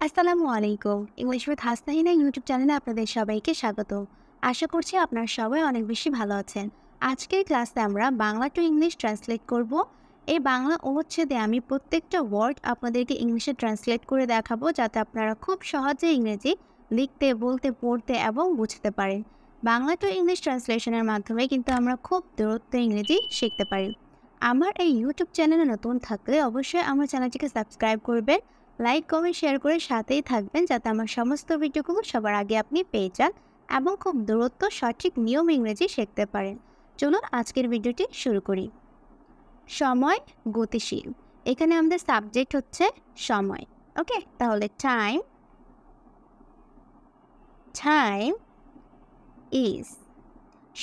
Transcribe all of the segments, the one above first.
আসসালামু আলাইকুম। English with Hasnahina YouTube চ্যানেলে আপনাদের সবাইকে স্বাগত। আশা করছি আপনারা সবাই অনেক বেশি ভালো আছেন। আজকের ক্লাসে আমরা বাংলা টু ইংলিশ ট্রান্সলেট করব। এই বাংলা অনুচ্ছেদে আমি প্রত্যেকটা ওয়ার্ড আপনাদেরকে ইংলিশে ট্রান্সলেট করে দেখাবো, যাতে আপনারা খুব সহজে ইংরেজি লিখতে, বলতে, পড়তে এবং বুঝতে পারেন। বাংলা টু ইংলিশ ট্রান্সলেশনের মাধ্যমে কিন্তু আমরা খুব দ্রুত ইংরেজি শিখতে পারি। আমার এই ইউটিউব চ্যানেলে নতুন থাকলে অবশ্যই আমার চ্যানেলটিকে সাবস্ক্রাইব করবেন, লাইক, কমেন্ট, শেয়ার করে সাথেই থাকবেন, যাতে আমার সমস্ত ভিডিওগুলো সবার আগে আপনি পেয়ে যান এবং খুব দ্রুত সঠিক নিয়ম ইংরেজি শিখতে পারেন। চলুন আজকের ভিডিওটি শুরু করি। সময় গতিশীল। এখানে আমাদের সাবজেক্ট হচ্ছে সময়। ওকে, তাহলে টাইম ইজ।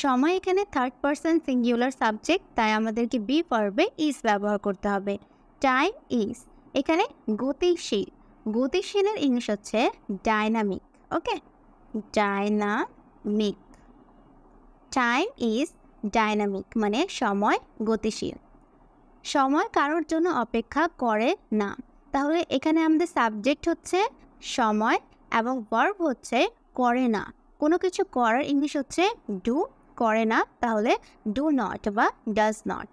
সময় এখানে থার্ড পারসন সিঙ্গুলার সাবজেক্ট, তাই আমাদেরকে বি ভার্বে ইজ ব্যবহার করতে হবে। Time is. এখানে গতিশীল। গতিশীলের ইংলিশ হচ্ছে dynamic. Okay, dynamic. Time is dynamic মানে সময় গতিশীল। সময় কারোর জন্য অপেক্ষা করে না। তাহলে এখানে আমাদের সাবজেক্ট হচ্ছে সময় এবং ভার্ব হচ্ছে করে না। কোনো কিছু করার ইংলিশ হচ্ছে ডু, করে না তাহলে ডু নট বা ডাজ নট।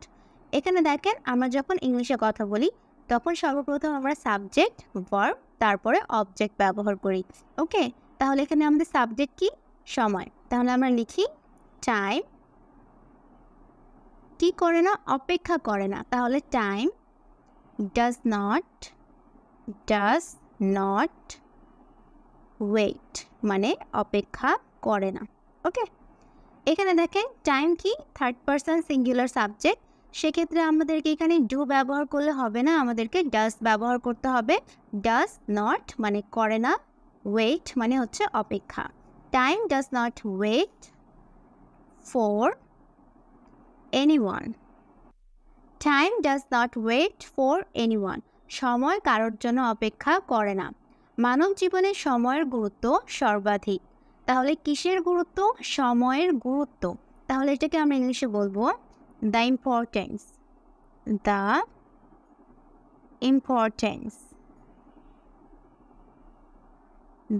এখানে দেখেন, আমরা যখন ইংলিশে কথা বলি তখন সর্বপ্রথম আমরা সাবজেক্ট, ভার্ব, তারপরে অবজেক্ট ব্যবহার করি। ওকে, তাহলে এখানে আমাদের সাবজেক্ট কি? সময়। তাহলে আমরা লিখি টাইম কি করে না? অপেক্ষা করে না। তাহলে টাইম ডাজ নট ওয়েট মানে অপেক্ষা করে না। ওকে, এখানে দেখেন টাইম কি? Third person singular subject. সেক্ষেত্রে আমাদেরকে এখানে ডু ব্যবহার করলে হবে না, আমাদেরকে ডাজ ব্যবহার করতে হবে। ডাজ নট মানে করে না, ওয়েট মানে হচ্ছে অপেক্ষা। Time does not wait for anyone. Time does not wait for anyone. সময় কারোর জন্য অপেক্ষা করে না। মানব জীবনে সময়ের গুরুত্ব সর্বাধিক। তাহলে কিসের গুরুত্ব? সময়ের গুরুত্ব। তাহলে এটাকে আমরা ইংলিশে বলবো the importance. The importance.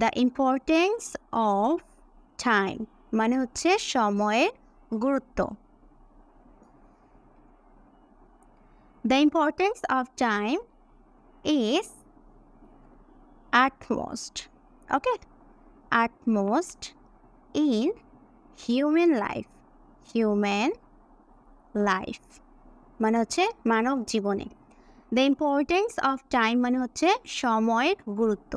The importance of time মানে হচ্ছে সময়ের গুরুত্ব। The importance of time is utmost. Okay, utmost in human life. Human life মানে হচ্ছে মানব জীবনে। The importance of time মানে হচ্ছে সময়ের গুরুত্ব।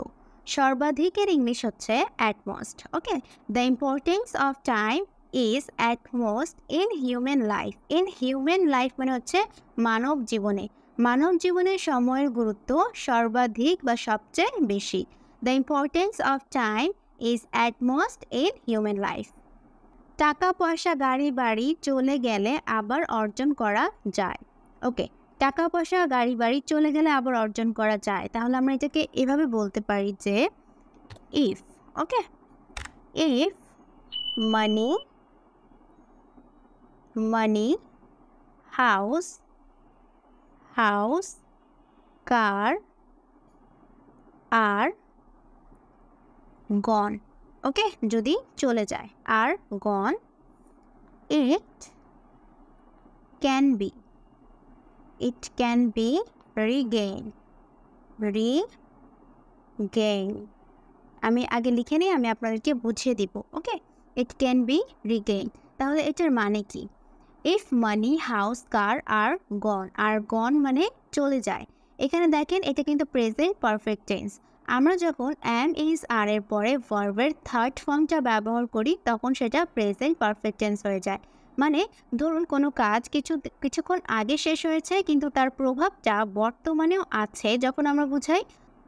সর্বাধিকের ইংলিশ হচ্ছে atmost. Okay, the importance of time is atmost in human life. In human life মানে হচ্ছে মানব জীবনে। মানব জীবনে সময়ের গুরুত্ব সর্বাধিক বা সবচেয়ে বেশি। The importance of time is atmost in human life. টাকা পয়সা গাড়ি বাড়ি চলে গেলে আবার অর্জন করা যায়। ওকে, টাকা পয়সা গাড়ি বাড়ি চলে গেলে আবার অর্জন করা যায়। তাহলে আমরা এটাকে এভাবে বলতে পারি যে if. Okay, if money house car are gone. Okay, যদি চলে যায় are gone, it can be regain. আমি আগে লিখে নিই, আমি আপনাদেরকে বুঝিয়ে দিব। Okay, it can be regain. তাহলে এটার মানে কি? If money house car are গন মানে চলে যায়। এখানে দেখেন, এটা কিন্তু প্রেজেন্ট পারফেক্ট টেন্স। আমরা যখন এম ইজ আর এর পরে ভার্বের থার্ড ফর্মটা ব্যবহার করি তখন সেটা প্রেজেন্ট পারফেক্ট টেন্স হয়ে যায়। মানে ধরুন কোনো কাজ কিছুক্ষণ আগে শেষ হয়েছে, কিন্তু তার প্রভাবটা বর্তমানেও আছে, যখন আমরা বুঝাই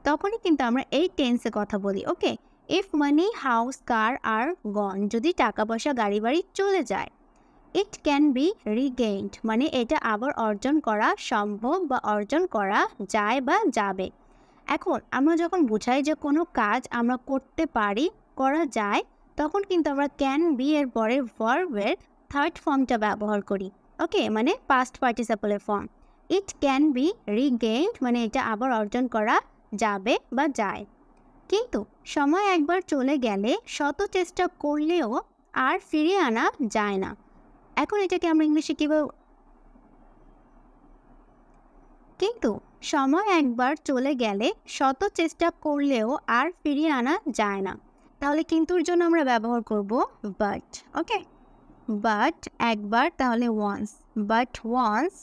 তখনই কিন্তু আমরা এই টেন্সে কথা বলি। ওকে, if money house car are গন, যদি টাকা পয়সা গাড়ি বাড়ি চলে যায়। ইট ক্যান বি রিগেইনড মানে এটা আবার অর্জন করা সম্ভব বা অর্জন করা যায় বা যাবে। এখন আমরা যখন বুঝাই যে কোনো কাজ আমরা করতে পারি, করা যায়, তখন কিন্তু আমরা ক্যান বি এর পরে ভার্বের থার্ড ফর্মটা ব্যবহার করি। ওকে, মানে পাস্ট পার্টিসিপলের form. It can be regained মানে এটা আবার অর্জন করা যাবে বা যায়। কিন্তু সময় একবার চলে গেলে শত চেষ্টা করলেও আর ফিরিয়ে আনা যায় না। এখন এটাকে আমরা ইংলিশে কীভাবে কিন্তু সময় একবার চলে গেলে শত চেষ্টা করলেও আর ফিরিয়ে আনা যায় না। তাহলে কিন্তুর জন্য আমরা ব্যবহার করব বাট। ওকে, বাট একবার, তাহলে once. But once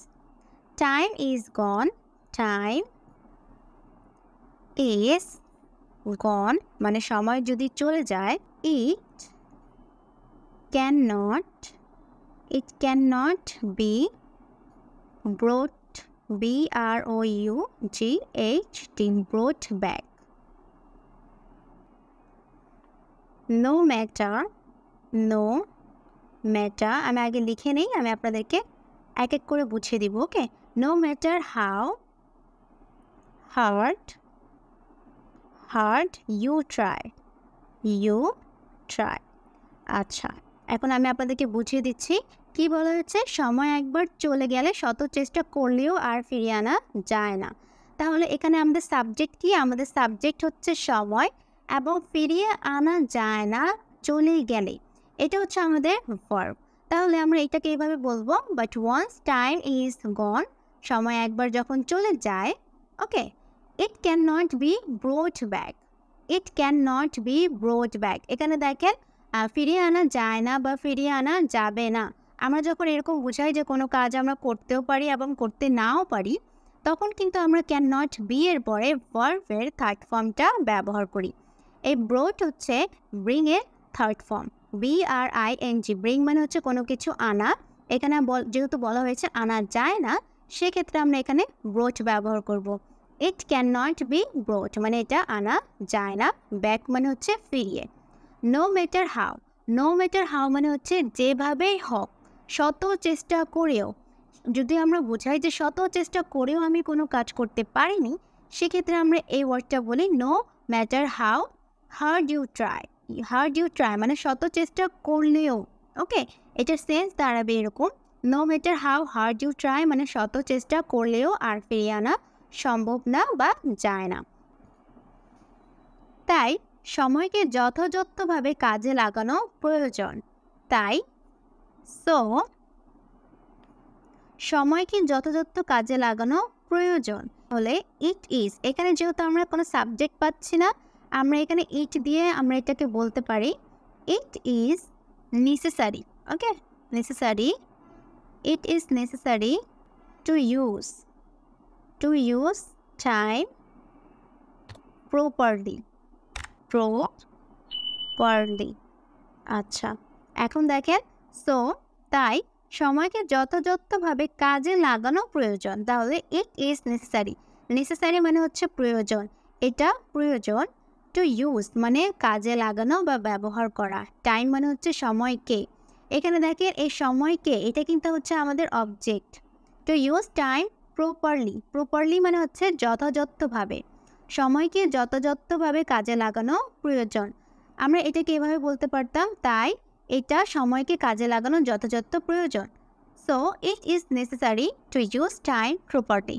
time is gone, time is gone মানে সময় যদি চলে যায়, it can not be brought, BROUGHT, brought back. No matter আমি আগে লিখে নেই, আমি আপনাদেরকে এক এক করে বুঝিয়ে দিব। ওকে, no matter how hard you try. আচ্ছা, এখন আমি আপনাদেরকে বুঝিয়ে দিচ্ছি কি বলা হচ্ছে। সময় একবার চলে গেলে শত চেষ্টা করলেও আর ফিরিয়ে আনা যায় না। তাহলে এখানে আমাদের সাবজেক্ট কি? আমাদের সাবজেক্ট হচ্ছে সময়, এবং ফিরিয়ে আনা যায় না চলে গেলে, এটা হচ্ছে আমাদের ভার্ব। তাহলে আমরা এটাকে এইভাবে বলবো, but once time is gone, সময় একবার যখন চলে যায়, okay, it can not be brought back. এখানে দেখেন ফিরিয়ে আনা যায় না বা ফিরিয়ে আনা যাবে না। আমরা যখন এরকম বোঝাই যে কোনো কাজ আমরা করতেও পারি এবং করতে নাও পারি, তখন কিন্তু আমরা ক্যান নট বি এর পরে ভার্বের থার্ড ফর্মটা ব্যবহার করি। এই ব্রোট হচ্ছে ব্রিং এর থার্ড ফর্ম, BRING। ব্রিং মানে হচ্ছে কোনো কিছু আনা। এখানে যেহেতু বলা হয়েছে আনা যায় না, সেক্ষেত্রে আমরা এখানে ব্রোট ব্যবহার করব। It can not be brought মানে এটা আনা যায় না। ব্যাক মানে হচ্ছে ফিরিয়ে। নো ম্যাটার হাউ মানে হচ্ছে যেভাবেই হোক, শত চেষ্টা করেও। যদি আমরা বোঝাই যে শত চেষ্টা করেও আমি কোনো কাজ করতে পারিনি, সেক্ষেত্রে আমরা এই ওয়ার্ডটা বলি no matter how hard you try মানে শত চেষ্টা করলেও। ওকে, এটার সেন্স দাঁড়াবে এরকম, no matter how hard you try মানে শত চেষ্টা করলেও আর ফিরিয়ে আনা সম্ভব না বা যায় না। তাই সময়কে যথাযথভাবে কাজে লাগানো প্রয়োজন। সময়কে যথাযথ কাজে লাগানো প্রয়োজন হলে ইট ইজ, এখানে যেহেতু আমরা কোনো সাবজেক্ট পাচ্ছি না, আমরা এখানে ইট দিয়ে আমরা এটাকে বলতে পারি it is necessary. Okay, it is necessary to use time properly. আচ্ছা, এখন দেখেন, তাই সময়কে যথাযথভাবে কাজে লাগানো প্রয়োজন। তাহলে ইট ইজ নেসেসারি মানে হচ্ছে প্রয়োজন, এটা প্রয়োজন। টু ইউজ মানে কাজে লাগানো বা ব্যবহার করা। টাইম মানে হচ্ছে সময়কে। এখানে দেখেন এই সময়কে, এটা কিন্তু হচ্ছে আমাদের object. To use time properly মানে হচ্ছে যথাযথভাবে। সময়কে যথাযথভাবে কাজে লাগানো প্রয়োজন। আমরা এটাকে এভাবে বলতে পারতাম, তাই এটা সময়কে কাজে লাগানো যথাযথ প্রয়োজন। So it is necessary to use time properly.